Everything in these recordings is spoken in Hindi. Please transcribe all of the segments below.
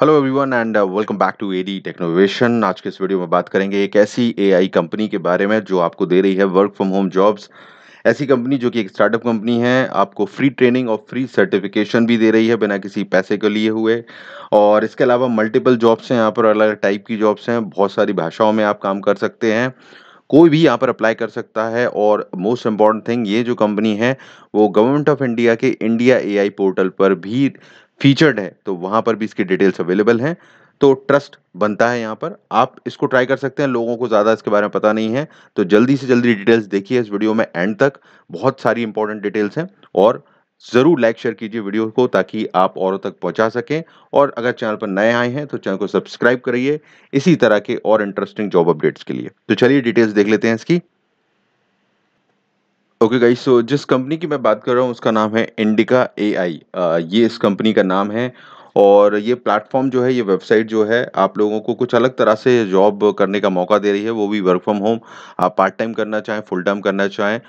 Hello everyone and welcome back to AD Technovation. आज के इस वीडियो में बात करेंगे एक ऐसी एआई कंपनी के बारे में जो आपको दे रही है वर्क फ्रॉम होम जॉब्स। ऐसी कंपनी जो कि एक स्टार्टअप कंपनी है, आपको फ्री ट्रेनिंग और फ्री सर्टिफिकेशन भी दे रही है बिना किसी पैसे के लिए हुए। और इसके अलावा मल्टीपल जॉब्स हैं यहाँ पर, अलग अलग टाइप की जॉब्स हैं, बहुत सारी भाषाओं में आप काम कर सकते हैं। कोई भी यहाँ पर अप्लाई कर सकता है। और मोस्ट इम्पॉर्टेंट थिंग, ये जो कंपनी है वो गवर्नमेंट ऑफ इंडिया के इंडिया एआई पोर्टल पर भी फीचर्ड है, तो वहाँ पर भी इसकी डिटेल्स अवेलेबल हैं। तो ट्रस्ट बनता है यहाँ पर, आप इसको ट्राई कर सकते हैं। लोगों को ज़्यादा इसके बारे में पता नहीं है, तो जल्दी से जल्दी डिटेल्स देखिए इस वीडियो में एंड तक। बहुत सारी इंपॉर्टेंट डिटेल्स हैं। और ज़रूर लाइक शेयर कीजिए वीडियो को ताकि आप औरों तक पहुंचा सकें। और अगर चैनल पर नए आए हैं तो चैनल को सब्सक्राइब करिए इसी तरह के और इंटरेस्टिंग जॉब अपडेट्स के लिए। तो चलिए डिटेल्स देख लेते हैं इसकी। ओके गाइस, सो जिस कंपनी की मैं बात कर रहा हूँ उसका नाम है इंडिका एआई। ये इस कंपनी का नाम है। और ये प्लेटफॉर्म जो है, ये वेबसाइट जो है, आप लोगों को कुछ अलग तरह से जॉब करने का मौका दे रही है, वो भी वर्क फ्रॉम होम। आप पार्ट टाइम करना चाहें, फुल टाइम करना चाहें,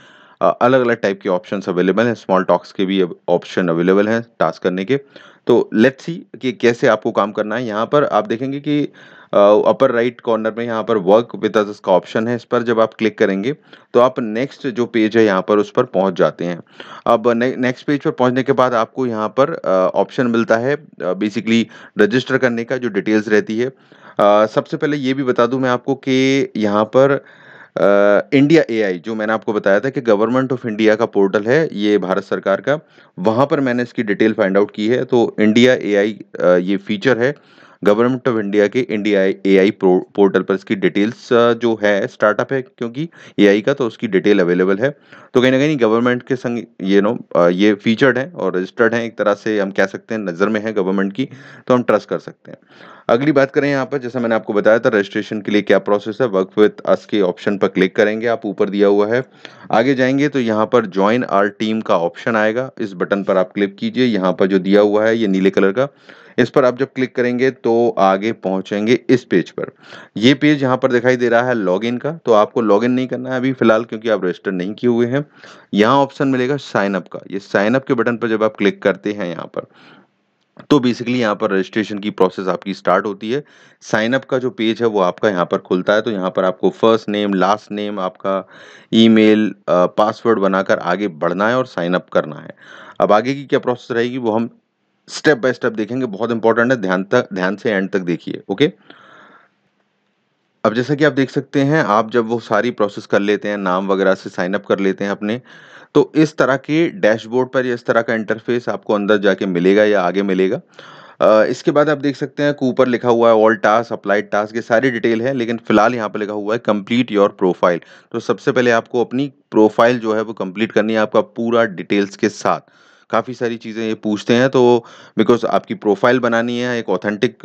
अलग अलग टाइप के ऑप्शंस अवेलेबल हैं। स्मॉल टॉक्स के भी ऑप्शन अवेलेबल हैं टास्क करने के। तो लेट्स सी कि कैसे आपको काम करना है। यहाँ पर आप देखेंगे कि अपर राइट कॉर्नर में यहाँ पर वर्क विद अस का ऑप्शन है। इस पर जब आप क्लिक करेंगे तो आप नेक्स्ट जो पेज है यहाँ पर उस पर पहुँच जाते हैं। अब नेक्स्ट पेज पर पहुँचने के बाद आपको यहाँ पर ऑप्शन मिलता है बेसिकली रजिस्टर करने का, जो डिटेल्स रहती है। सबसे पहले ये भी बता दूं मैं आपको कि यहाँ पर इंडिया एआई, जो मैंने आपको बताया था कि गवर्नमेंट ऑफ इंडिया का पोर्टल है, ये भारत सरकार का, वहाँ पर मैंने इसकी डिटेल फाइंड आउट की है। तो इंडिया एआई ये फीचर है गवर्नमेंट ऑफ इंडिया के इंडिया एआई पोर्टल पर। इसकी डिटेल्स जो है, स्टार्टअप है क्योंकि एआई का, तो उसकी डिटेल अवेलेबल है। तो कहीं ना कहीं गवर्नमेंट के संग ये फीचर्ड है और रजिस्टर्ड है, एक तरह से हम कह सकते हैं नज़र में है गवर्नमेंट की, तो हम ट्रस्ट कर सकते हैं। अगली बात करें यहाँ पर, जैसा मैंने आपको बताया था रजिस्ट्रेशन के लिए क्या प्रोसेस है। वर्क विद अस के ऑप्शन पर क्लिक करेंगे आप, ऊपर दिया हुआ है। आगे जाएंगे तो यहाँ पर ज्वाइन आवर टीम का ऑप्शन आएगा, इस बटन पर आप क्लिक कीजिए। यहाँ पर जो दिया हुआ है ये नीले कलर का, इस पर आप जब क्लिक करेंगे तो आगे पहुंचेंगे इस पेज पर। ये पेज यहाँ पर दिखाई दे रहा है लॉगिन का, तो आपको लॉगिन नहीं करना है अभी फिलहाल क्योंकि आप रजिस्टर नहीं किए हुए हैं। यहाँ ऑप्शन मिलेगा साइन अप का, ये साइन अप के बटन पर जब आप क्लिक करते हैं यहाँ पर, तो बेसिकली यहाँ पर रजिस्ट्रेशन की प्रोसेस आपकी स्टार्ट होती है। साइन अप का जो पेज है वो आपका यहाँ पर खुलता है। तो यहाँ पर आपको फर्स्ट नेम, लास्ट नेम, आपका ईमेल, पासवर्ड बनाकर आगे बढ़ना है और साइन अप करना है। अब आगे की क्या प्रोसेस रहेगी वो हम स्टेप बाय स्टेप देखेंगे। बहुत इंपॉर्टेंट है, ध्यान से एंड तक देखिए। ओके, अब जैसा कि आप देख सकते हैं, आप जब वो सारी प्रोसेस कर लेते हैं, नाम वगैरह से साइन अप कर लेते हैं अपने, तो इस तरह के डैशबोर्ड पर या इस तरह का इंटरफेस आपको अंदर जाके मिलेगा या आगे मिलेगा। इसके बाद आप देख सकते हैं कि ऊपर लिखा हुआ है ऑल टास्क, अप्लाइड टास्क, ये सारी डिटेल है, लेकिन फिलहाल यहाँ पे लिखा हुआ है कंप्लीट योर प्रोफाइल। तो सबसे पहले आपको अपनी प्रोफाइल जो है वो कंप्लीट करनी है, आपका पूरा डिटेल्स के साथ। काफ़ी सारी चीज़ें ये पूछते हैं, तो बिकॉज़ आपकी प्रोफाइल बनानी है, एक ऑथेंटिक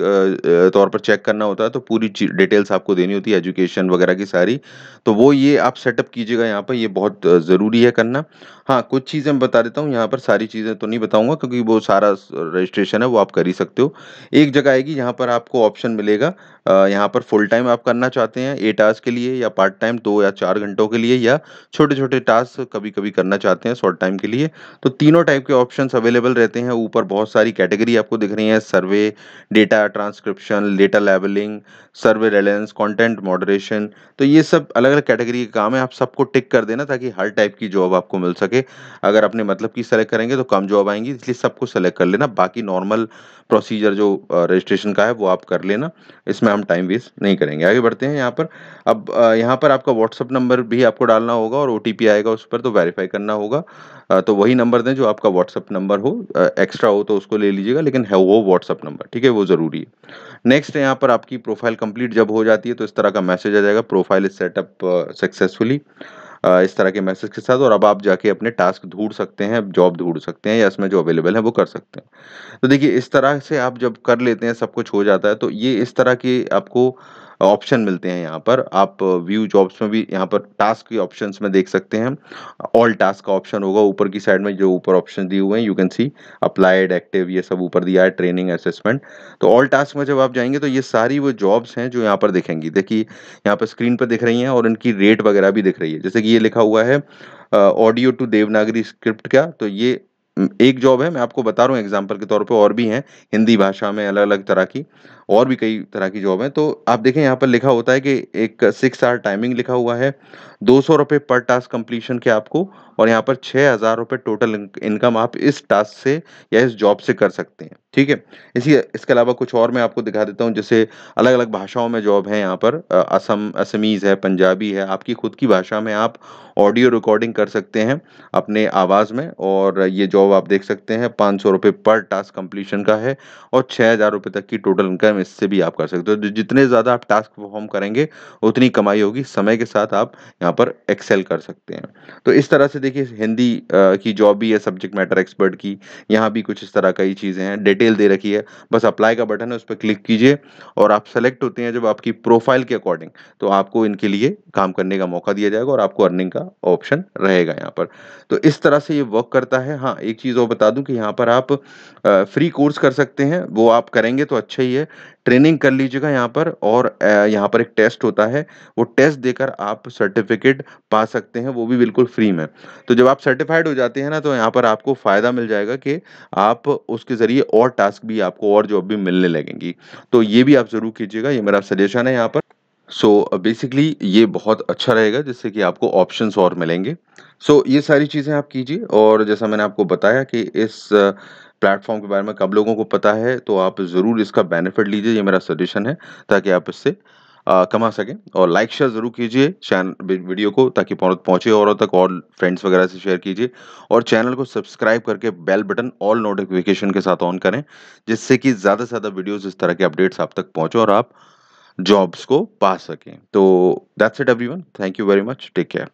तौर पर चेक करना होता है, तो पूरी डिटेल्स आपको देनी होती है, एजुकेशन वगैरह की सारी। तो वो ये आप सेटअप कीजिएगा यहाँ पर, ये बहुत ज़रूरी है करना। हाँ, कुछ चीज़ें मैं बता देता हूँ यहाँ पर, सारी चीज़ें तो नहीं बताऊँगा क्योंकि वो सारा रजिस्ट्रेशन है वो आप कर ही सकते हो। एक जगह आएगी जहाँ पर आपको ऑप्शन मिलेगा, यहाँ पर फुल टाइम आप करना चाहते हैं 8 आवर्स के लिए, या पार्ट टाइम 2 या 4 घंटों के लिए, या छोटे-छोटे टास्क कभी-कभी करना चाहते हैं शॉर्ट टाइम के लिए। तो तीनों टाइप के ऑप्शंस अवेलेबल रहते हैं। ऊपर बहुत सारी कैटेगरी आपको दिख रही हैं, सर्वे, डेटा ट्रांसक्रिप्शन, डेटा लेबलिंग, सर्वे रेलेवेंस, कंटेंट मॉडरेशन। तो ये सब अलग-अलग कैटेगरी के काम है, आप सबको टिक कर देना ताकि हर टाइप की जॉब आपको मिल सके। अगर अपने मतलब की सेलेक्ट करेंगे तो कम जॉब आएँगी, इसलिए सबको सेलेक्ट कर लेना। बाकी नॉर्मल प्रोसीजर जो रजिस्ट्रेशन का है वो आप कर लेना, इसमें हम टाइम वेस्ट नहीं करेंगे। आगे बढ़ते हैं यहाँ पर। अब यहाँ पर आपका व्हाट्सएप नंबर भी आपको डालना होगा और ओटीपी आएगा उस पर, तो वेरीफाई करना होगा। तो वही नंबर दें जो आपका व्हाट्सएप नंबर हो, एक्स्ट्रा हो तो उसको ले लीजिएगा, लेकिन है वो व्हाट्सएप नंबर, ठीक है, वो ज़रूरी है। नेक्स्ट यहाँ पर आपकी प्रोफाइल कंप्लीट जब हो जाती है तो इस तरह का मैसेज आ जाएगा, प्रोफाइल इज सेटअप सक्सेसफुली, इस तरह के मैसेज के साथ। और अब आप जाके अपने टास्क ढूंढ सकते हैं, जॉब ढूंढ सकते हैं, या इसमें जो अवेलेबल है वो कर सकते हैं। तो देखिए इस तरह से आप जब कर लेते हैं, सब कुछ हो जाता है, तो ये इस तरह के आपको ऑप्शन मिलते हैं यहाँ पर। आप व्यू जॉब्स में भी यहाँ पर टास्क के ऑप्शंस में देख सकते हैं। ऑल टास्क का ऑप्शन होगा ऊपर की साइड में, जो ऊपर ऑप्शन दिए हुए हैं, you can see applied, active, ये सब ऊपर दिया है, ट्रेनिंग, असेसमेंट। तो ऑल टास्क में जब आप जाएंगे तो ये सारी वो जॉब्स हैं जो यहाँ पर दिखेंगी। देखिए यहाँ पर स्क्रीन पर दिख रही हैं और इनकी रेट वगैरह भी दिख रही है। जैसे कि ये लिखा हुआ है ऑडियो टू देवनागरी स्क्रिप्ट का, तो ये एक जॉब है, मैं आपको बता रहा हूँ एग्ज़ाम्पल के तौर पे, और भी हैं, हिंदी भाषा में अलग-अलग तरह की, और भी कई तरह की जॉब हैं। तो आप देखें यहाँ पर लिखा होता है कि एक 6 आवर टाइमिंग लिखा हुआ है, ₹200 पर टास्क कंप्लीशन के आपको, और यहाँ पर ₹6000 टोटल इनकम आप इस टास्क से या इस जॉब से कर सकते हैं, ठीक है? इसी इसके अलावा कुछ और मैं आपको दिखा देता हूँ, जैसे अलग-अलग भाषाओं में जॉब है यहाँ पर, असमीज़ है, पंजाबी है, आपकी खुद की भाषा में आप ऑडियो रिकॉर्डिंग कर सकते हैं अपने आवाज़ में, और ये जॉब आप देख सकते हैं ₹500 पर टास्क कंप्लीशन का है, और ₹6000 तक की टोटल इनकम इससे भी आप कर सकते हो। तो जितने ज़्यादा आप टास्क परफ़ॉर्म करेंगे, उतनी कमाई होगी, समय के साथ आप यहाँ पर एक्सेल कर सकते हैं। तो इस तरह से देखिए हिंदी की जॉब भी है सब्जेक्ट मैटर एक्सपर्ट की, यहाँ भी कुछ इस तरह का ही चीज़ें हैं, डिटेल दे रखी है, बस अप्लाई का बटन है, उस पे क्लिक कीजिए और आप सेलेक्ट होते हैं जब आपकी प्रोफ़ाइल के अकॉर्डिंग, तो आपको इनके लिए काम करने का मौका दिया जाएगा और आपको अर्निंग का ऑप्शन रहेगा यहाँ पर। तो इस तरह से ये वर्क करता है। हाँ, एक चीज़ और बता दूँ कि यहाँ पर आप फ्री कोर्स कर सकते हैं, वो आप करेंगे तो अच्छा ही है। ट्रेनिंग कर लीजिएगा यहाँ पर, और यहाँ पर एक टेस्ट होता है, वो टेस्ट देकर आप सर्टिफ़िकेट पा सकते हैं, वो भी बिल्कुल फ्री में। तो जब आप सर्टिफ़ाइड हो जाते हैं ना, तो यहाँ पर आपको फ़ायदा मिल जाएगा कि आप उसके ज़रिए और टास्क भी आपको, और जॉब भी मिलने लगेंगी। तो ये भी आप ज़रूर कीजिएगा, ये मेरा सजेशन है यहाँ पर। सो बेसिकली ये बहुत अच्छा रहेगा, जिससे कि आपको ऑप्शंस और मिलेंगे। सो ये सारी चीज़ें आप कीजिए, और जैसा मैंने आपको बताया कि इस प्लेटफ़ॉर्म के बारे में कब लोगों को पता है, तो आप ज़रूर इसका बेनिफिट लीजिए, ये मेरा सजेशन है, ताकि आप इससे कमा सकें। और लाइक शेयर ज़रूर कीजिए वीडियो को, ताकि पहुँचे औरों तक, और फ्रेंड्स वगैरह से शेयर कीजिए, और चैनल को सब्सक्राइब करके बेल बटन ऑल नोटिफ़िकेशन के साथ ऑन करें, जिससे कि ज़्यादा से ज़्यादा वीडियोज़ इस तरह के अपडेट्स आप तक पहुँचे और आप जॉब्स को पा सकें। तो that's it everyone, thank you very much, take care.